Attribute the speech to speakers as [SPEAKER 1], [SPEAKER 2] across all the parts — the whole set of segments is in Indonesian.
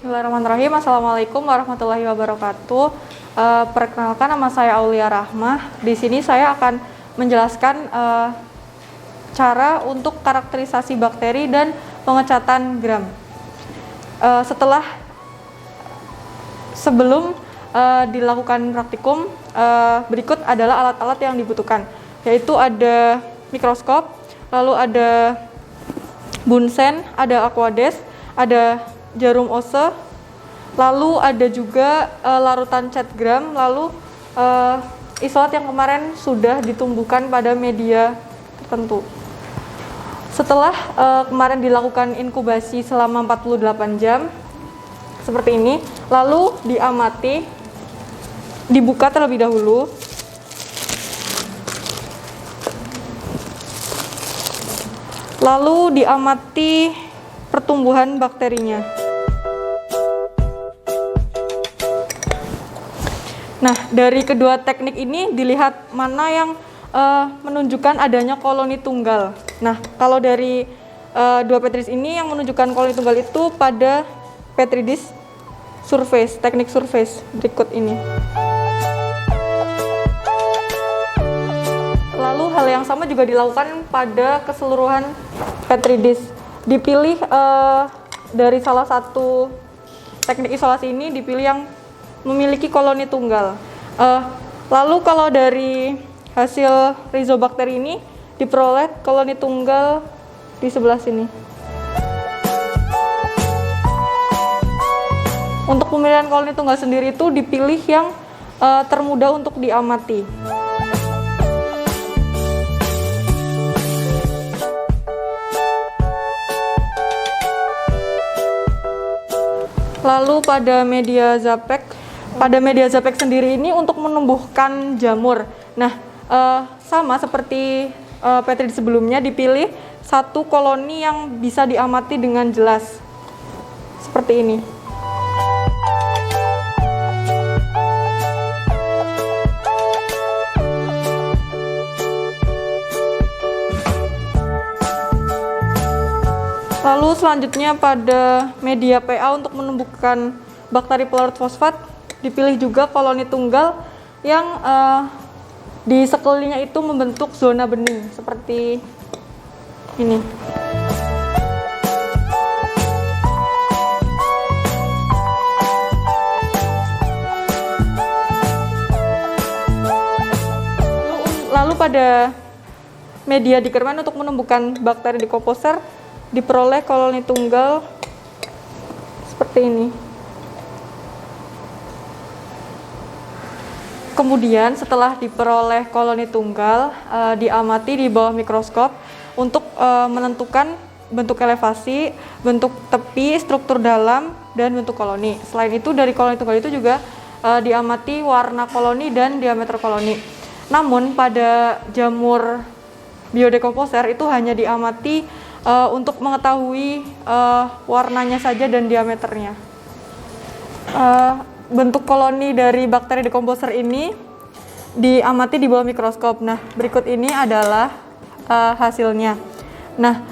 [SPEAKER 1] Bismillahirrahmanirrahim. Assalamualaikum warahmatullahi wabarakatuh. Perkenalkan, nama saya Aulia Rahmah. Di sini saya akan menjelaskan cara untuk karakterisasi bakteri dan pengecatan gram. Sebelum dilakukan praktikum, berikut adalah alat-alat yang dibutuhkan, yaitu ada mikroskop, lalu ada bunsen, ada aquades, ada jarum Ose, lalu ada juga larutan cat gram, lalu isolat yang kemarin sudah ditumbuhkan pada media tertentu. Setelah kemarin dilakukan inkubasi selama 48 jam seperti ini, lalu diamati, dibuka terlebih dahulu. Lalu diamati pertumbuhan bakterinya. Nah, dari kedua teknik ini dilihat mana yang menunjukkan adanya koloni tunggal. Nah, kalau dari dua petri dish ini yang menunjukkan koloni tunggal itu pada petri dish surface, teknik surface berikut ini. Lalu hal yang sama juga dilakukan pada keseluruhan petri dish. Dipilih dari salah satu teknik isolasi ini, dipilih yang memiliki koloni tunggal. Lalu kalau dari hasil rhizobakteri ini diperoleh koloni tunggal di sebelah sini. Untuk pemilihan koloni tunggal sendiri itu dipilih yang termudah untuk diamati. Lalu pada media Zapek sendiri ini untuk menumbuhkan jamur. Nah, sama seperti petri dish sebelumnya, dipilih satu koloni yang bisa diamati dengan jelas. Seperti ini. Lalu selanjutnya pada media PA untuk menumbuhkan bakteri pelarut fosfat, dipilih juga koloni tunggal yang di sekelilingnya itu membentuk zona bening seperti ini. Lalu pada media Dickerman untuk menumbuhkan bakteri Dekomposer, diperoleh koloni tunggal seperti ini. Kemudian setelah diperoleh koloni tunggal, diamati di bawah mikroskop untuk menentukan bentuk elevasi, bentuk tepi, struktur dalam, dan bentuk koloni. Selain itu, dari koloni tunggal itu juga diamati warna koloni dan diameter koloni. Namun pada jamur biodekomposer itu hanya diamati untuk mengetahui warnanya saja dan diameternya. Bentuk koloni dari bakteri dekomposer ini diamati di bawah mikroskop. Nah, berikut ini adalah hasilnya. Nah,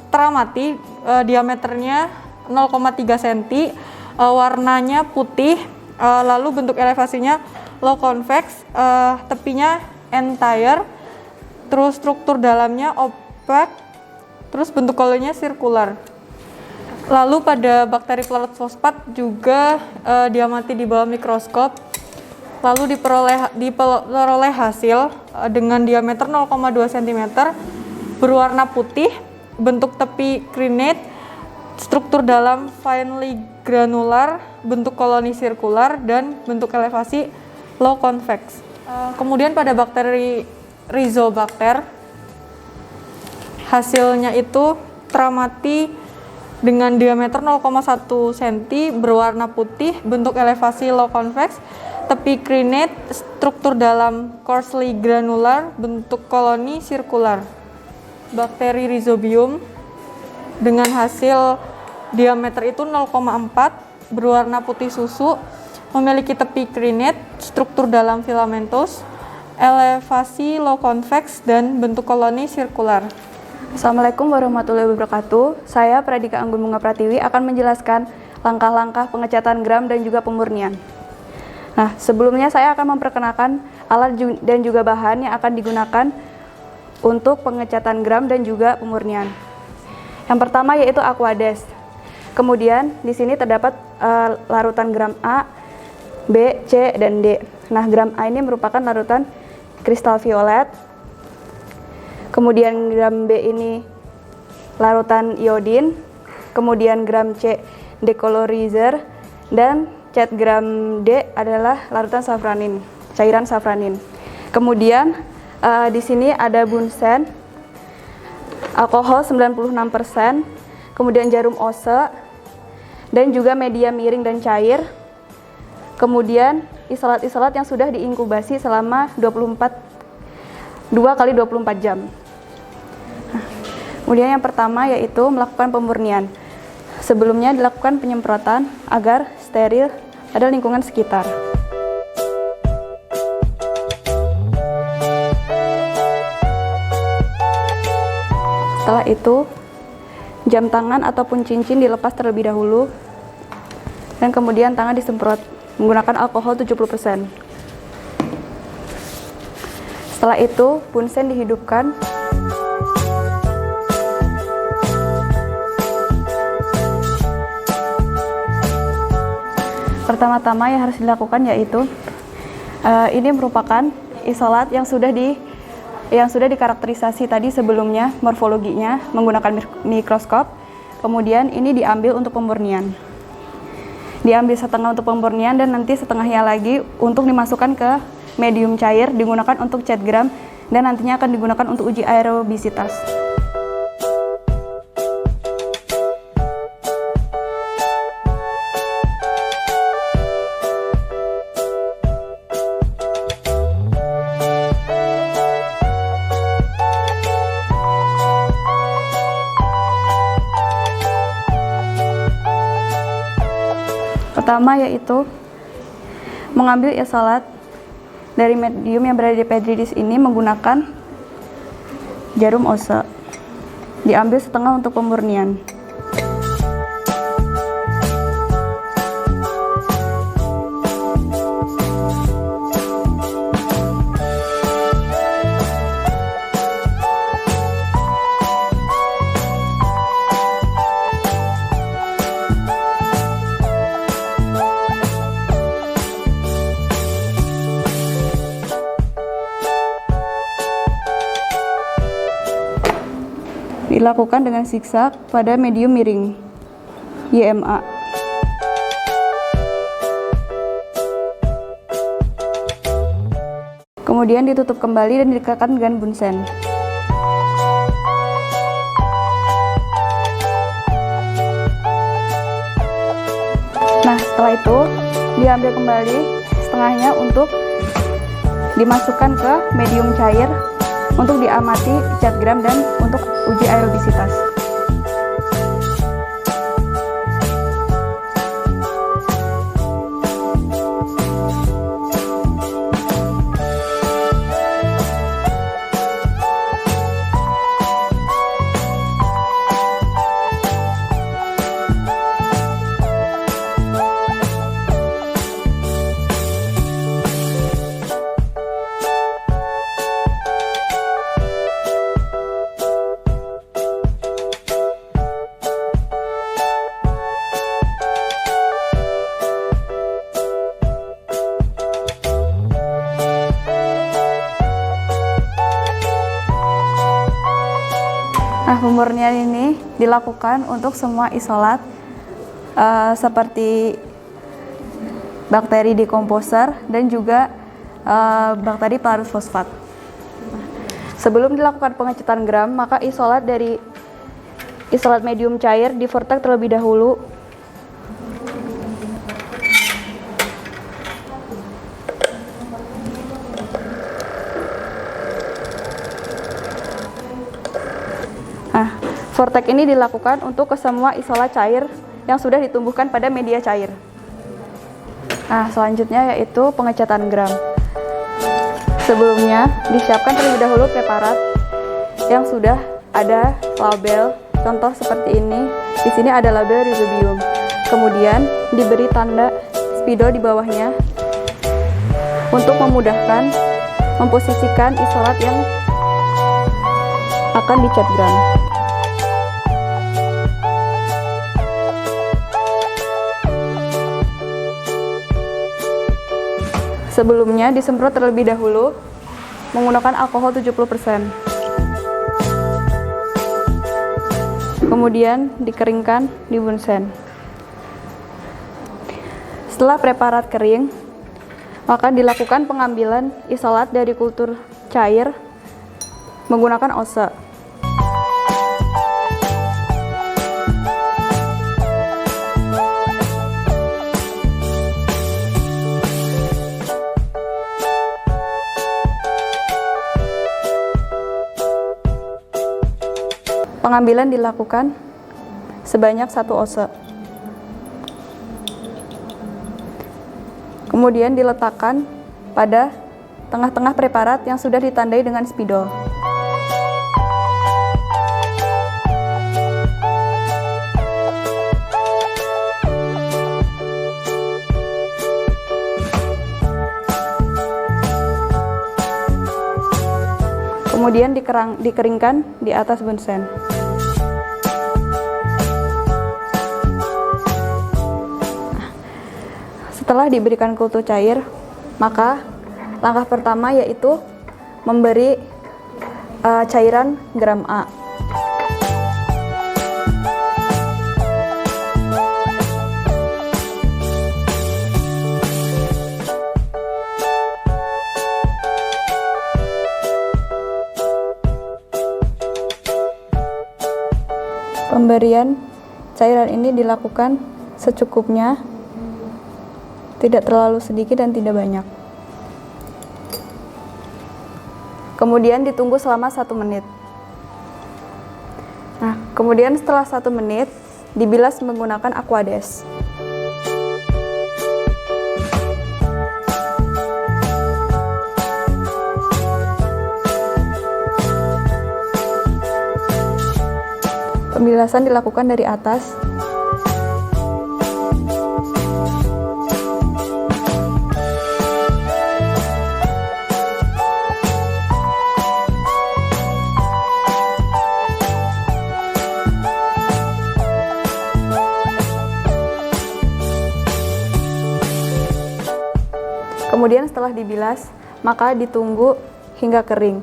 [SPEAKER 1] teramati diameternya 0,3 cm, warnanya putih, lalu bentuk elevasinya low convex, tepinya entire, terus struktur dalamnya opak, terus bentuk koloninya sirkular. Lalu pada bakteri pelarut fosfat juga diamati di bawah mikroskop, lalu diperoleh hasil dengan diameter 0,2 cm, berwarna putih, bentuk tepi crenate, struktur dalam finely granular, bentuk koloni sirkular, dan bentuk elevasi low convex. Kemudian pada bakteri Rhizobacter, hasilnya itu teramati dengan diameter 0,1 cm, berwarna putih, bentuk elevasi low convex, tepi crenate, struktur dalam coarsely granular, bentuk koloni sirkular. Bakteri Rhizobium dengan hasil diameter itu 0,4, berwarna putih susu, memiliki tepi crenate, struktur dalam filamentous, elevasi low convex, dan bentuk koloni sirkular.
[SPEAKER 2] Assalamualaikum warahmatullahi wabarakatuh. Saya Pradika Anggun Bunga Pratiwi akan menjelaskan langkah-langkah pengecatan gram dan juga pemurnian. Nah, sebelumnya saya akan memperkenalkan alat dan juga bahan yang akan digunakan untuk pengecatan gram dan juga pemurnian. Yang pertama yaitu Aquades. Kemudian di sini terdapat larutan gram A, B, C, dan D. Nah, gram A ini merupakan larutan kristal violet. Kemudian gram B ini larutan iodin, kemudian gram C decolorizer, dan cat gram D adalah larutan safranin, cairan safranin. Kemudian di sini ada bunsen, alkohol 96%, kemudian jarum ose, dan juga media miring dan cair. Kemudian isolat-isolat yang sudah diinkubasi selama 2 kali 24 jam. Kemudian yang pertama yaitu melakukan pemurnian. Sebelumnya dilakukan penyemprotan agar steril pada lingkungan sekitar. Setelah itu, jam tangan ataupun cincin dilepas terlebih dahulu dan kemudian tangan disemprot menggunakan alkohol 70%. Setelah itu, bunsen dihidupkan. Pertama-tama yang harus dilakukan yaitu ini merupakan isolat yang sudah dikarakterisasi tadi sebelumnya morfologinya menggunakan mikroskop. Kemudian ini diambil untuk pemurnian. Diambil setengah untuk pemurnian dan nanti setengahnya lagi untuk dimasukkan ke medium cair digunakan untuk cat gram dan nantinya akan digunakan untuk uji aerobisitas. Pertama yaitu mengambil isolat dari medium yang berada di Petri dish ini menggunakan jarum ose. Diambil setengah untuk pemurnian. Dilakukan dengan zigzag pada medium miring YMA. Kemudian ditutup kembali dan didekatkan dengan bunsen. Nah, setelah itu diambil kembali setengahnya untuk dimasukkan ke medium cair untuk diamati cat gram dan untuk uji aerobisitas. Nah, pemurnian ini dilakukan untuk semua isolat seperti bakteri dekomposer dan juga bakteri pelarut fosfat. Sebelum dilakukan pengecatan gram, maka isolat dari isolat medium cair di-vortex terlebih dahulu. Nah, vortex ini dilakukan untuk ke semua isolat cair yang sudah ditumbuhkan pada media cair. Nah, selanjutnya yaitu pengecatan gram. Sebelumnya, disiapkan terlebih dahulu preparat yang sudah ada label, contoh seperti ini. Di sini ada label Rhizobium. Kemudian diberi tanda spidol di bawahnya untuk memudahkan memposisikan isolat yang akan dicat gram. Sebelumnya disemprot terlebih dahulu menggunakan alkohol 70%. Kemudian dikeringkan di bunsen. Setelah preparat kering, maka dilakukan pengambilan isolat dari kultur cair menggunakan ose. Pengambilan dilakukan sebanyak 1 ose. Kemudian diletakkan pada tengah-tengah preparat yang sudah ditandai dengan spidol. Kemudian dikeringkan di atas bunsen. Setelah diberikan kultur cair, maka langkah pertama yaitu memberi cairan gram A. Pemberian cairan ini dilakukan secukupnya, tidak terlalu sedikit dan tidak banyak. Kemudian ditunggu selama 1 menit. Nah, kemudian setelah 1 menit dibilas menggunakan Aquades. Pembilasan dilakukan dari atas. Kemudian setelah dibilas, maka ditunggu hingga kering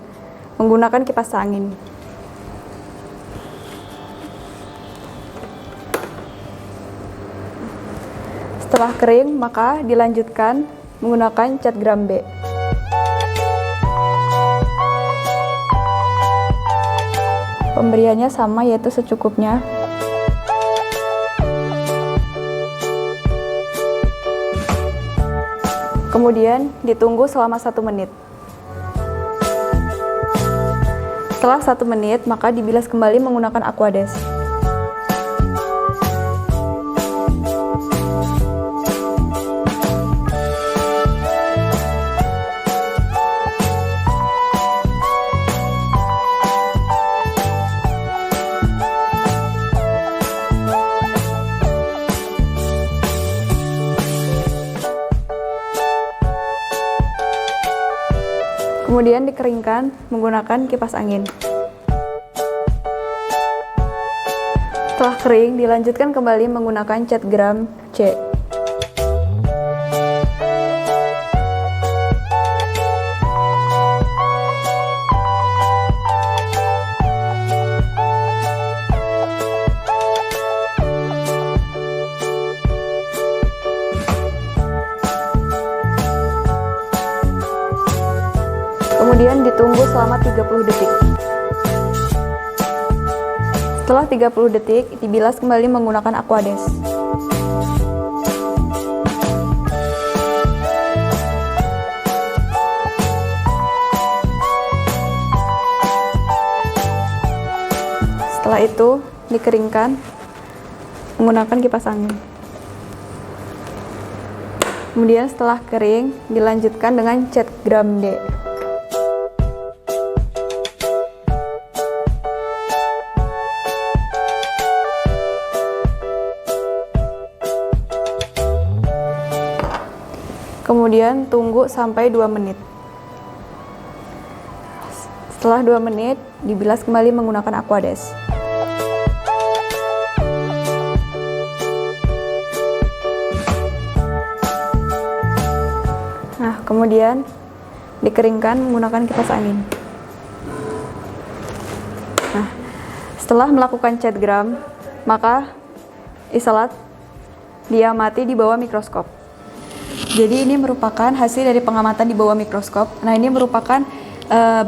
[SPEAKER 2] menggunakan kipas angin. Setelah kering, maka dilanjutkan menggunakan cat gram B. Pemberiannya sama, yaitu secukupnya. Kemudian ditunggu selama 1 menit. Setelah 1 menit, maka dibilas kembali menggunakan Aquades. Kemudian dikeringkan menggunakan kipas angin. Setelah kering, dilanjutkan kembali menggunakan cat gram C. Kemudian ditunggu selama 30 detik. Setelah 30 detik, dibilas kembali menggunakan Aquades. Setelah itu, dikeringkan menggunakan kipas angin. Kemudian setelah kering, dilanjutkan dengan cat gram D. Kemudian tunggu sampai 2 menit. Setelah 2 menit, dibilas kembali menggunakan Aquades. Nah, kemudian dikeringkan menggunakan kipas angin. Nah, setelah melakukan cat gram, maka isolat diamati di bawah mikroskop. Jadi ini merupakan hasil dari pengamatan di bawah mikroskop. Nah, ini merupakan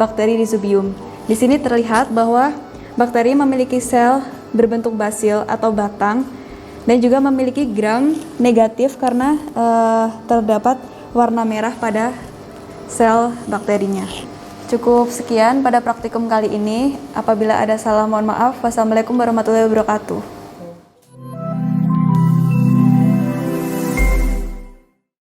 [SPEAKER 2] bakteri Rhizobium. Di sini terlihat bahwa bakteri memiliki sel berbentuk basil atau batang dan juga memiliki gram negatif karena terdapat warna merah pada sel bakterinya. Cukup sekian pada praktikum kali ini. Apabila ada salah mohon maaf. Wassalamualaikum warahmatullahi wabarakatuh.